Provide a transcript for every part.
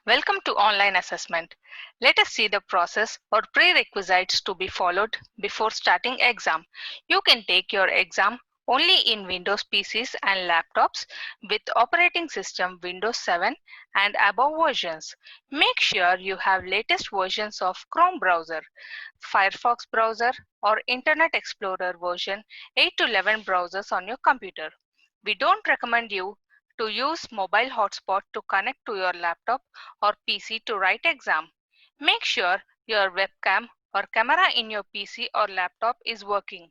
Welcome to online assessment. Let us see the process or prerequisites to be followed before starting exam. You can take your exam only in Windows PCs and laptops with operating system Windows 7 and above versions. Make sure you have latest versions of Chrome browser, Firefox browser or Internet Explorer version 8 to 11 browsers on your computer. We don't recommend you to use mobile hotspot to connect to your laptop or PC to write exam. Make sure your webcam or camera in your PC or laptop is working.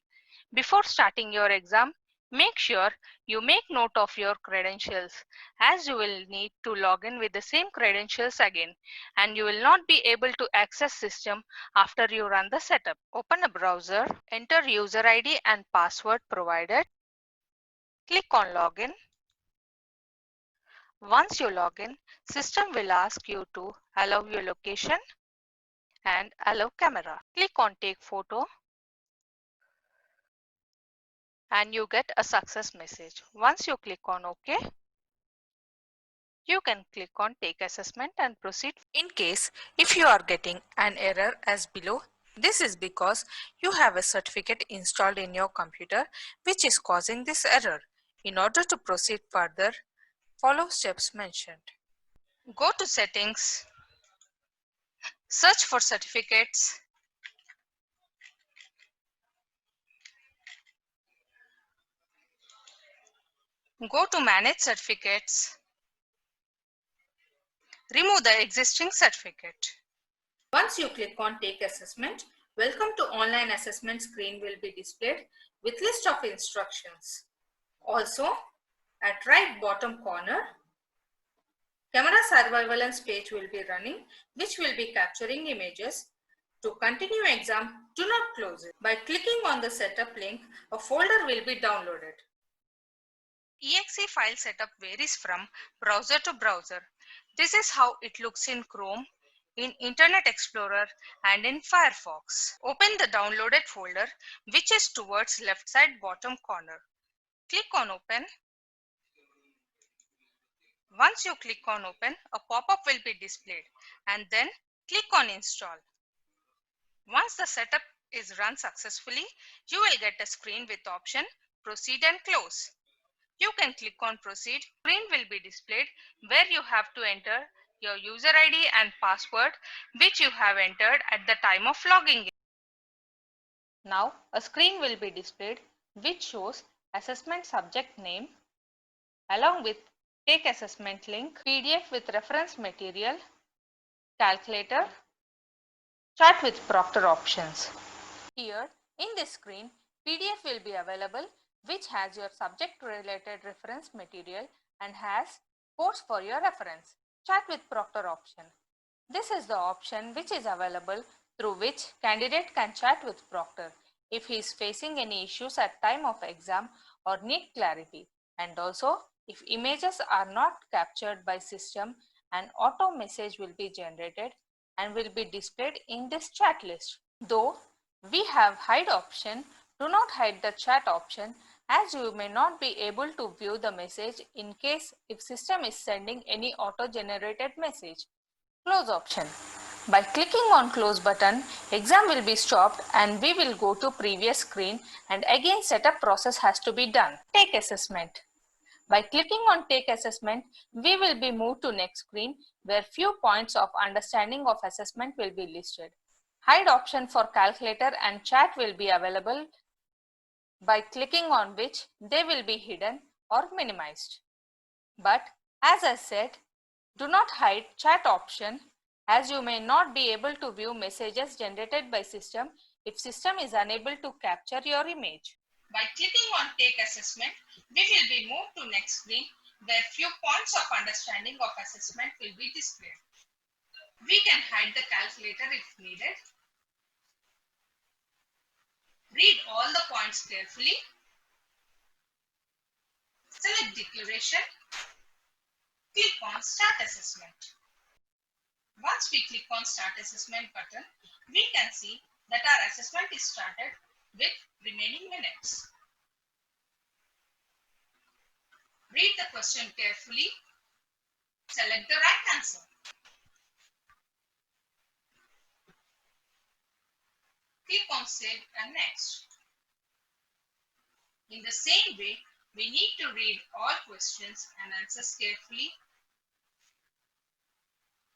Before starting your exam, make sure you make note of your credentials as you will need to log in with the same credentials again and you will not be able to access system after you run the setup. Open a browser, enter user ID and password provided, click on login. Once you log in, system will ask you to allow your location and allow camera. Click on take photo and you get a success message. Once you click on OK, you can click on take assessment and proceed. In case if you are getting an error as below, this is because you have a certificate installed in your computer which is causing this error. In order to proceed further, follow steps mentioned. Go to settings, search for certificates, go to manage certificates, remove the existing certificate. Once you click on take assessment, welcome to online assessment screen will be displayed with list of instructions. Also, at right bottom corner, camera surveillance page will be running, which will be capturing images. To continue exam, do not close it. By clicking on the setup link, a folder will be downloaded. exe file setup varies from browser to browser. This is how it looks in Chrome, in Internet Explorer and in Firefox. Open the downloaded folder which is towards left side bottom corner. Click on open. Once you click on open, a pop-up will be displayed and then click on install. Once the setup is run successfully, you will get a screen with option proceed and close. You can click on proceed. Screen will be displayed where you have to enter your user ID and password which you have entered at the time of logging in. Now a screen will be displayed which shows assessment subject name along with take assessment link, PDF with reference material, calculator, chat with proctor options. Here in this screen, PDF will be available which has your subject related reference material and has course for your reference. Chat with proctor option. This is the option which is available through which candidate can chat with proctor if he is facing any issues at time of exam or need clarity, and also if images are not captured by system, an auto message will be generated and will be displayed in this chat list. Though we have hide option, do not hide the chat option as you may not be able to view the message in case if system is sending any auto generated message. Close option. By clicking on close button, exam will be stopped and we will go to previous screen and again setup process has to be done. Take assessment. By clicking on take assessment, we will be moved to next screen where few points of understanding of assessment will be listed. Hide option for calculator and chat will be available by clicking on which they will be hidden or minimized. But as I said, do not hide chat option as you may not be able to view messages generated by system if system is unable to capture your image. By clicking on take assessment, we will be moved to next screen where few points of understanding of assessment will be displayed. We can hide the calculator if needed. Read all the points carefully. Select declaration. Click on start assessment. Once we click on start assessment button, we can see that our assessment is started with remaining minutes. Read the question carefully. Select the right answer. Click on Save and Next. In the same way, we need to read all questions and answers carefully.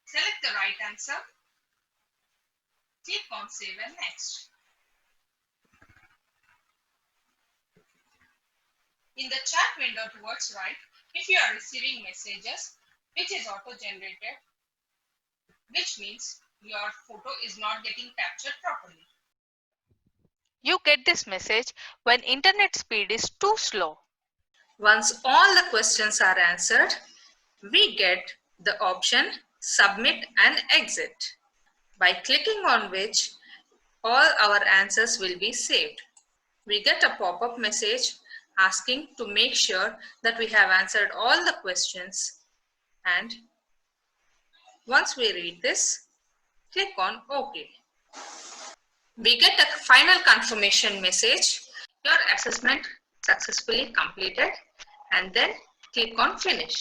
Select the right answer. Click on Save and Next. In the chat window towards right, if you are receiving messages which is auto-generated, which means your photo is not getting captured properly. You get this message when internet speed is too slow. Once all the questions are answered, we get the option Submit and Exit, by clicking on which all our answers will be saved. We get a pop-up message asking to make sure that we have answered all the questions, and once we read this, click on OK. We get a final confirmation message, your assessment successfully completed, and then click on Finish.